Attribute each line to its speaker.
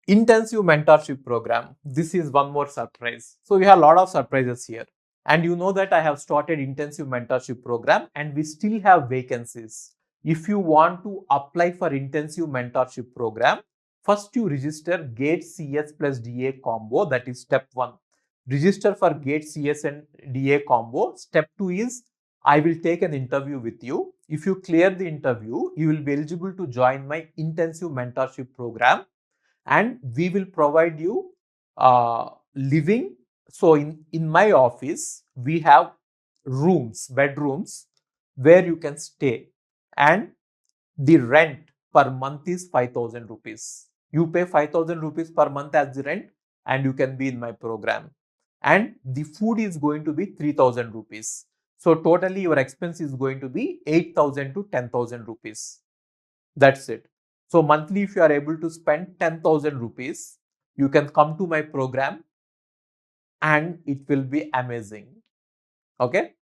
Speaker 1: Intensive mentorship program. This is one more surprise. So we have a lot of surprises here. And you know that I have started intensive mentorship program and we still have vacancies. If you want to apply for intensive mentorship program, first you register GATE CS plus DA combo. That is step 1. Register for GATE CS and DA combo. Step 2 is I will take an interview with you. If you clear the interview, you will be eligible to join my intensive mentorship program and we will provide you living. So in my office, we have bedrooms where you can stay, and the rent per month is 5,000 rupees. You pay 5,000 rupees per month as the rent and you can be in my program. And the food is going to be 3,000 rupees. So totally your expense is going to be 8,000 to 10,000 rupees. That's it. So monthly, if you are able to spend 10,000 rupees, you can come to my program and it will be amazing. Okay.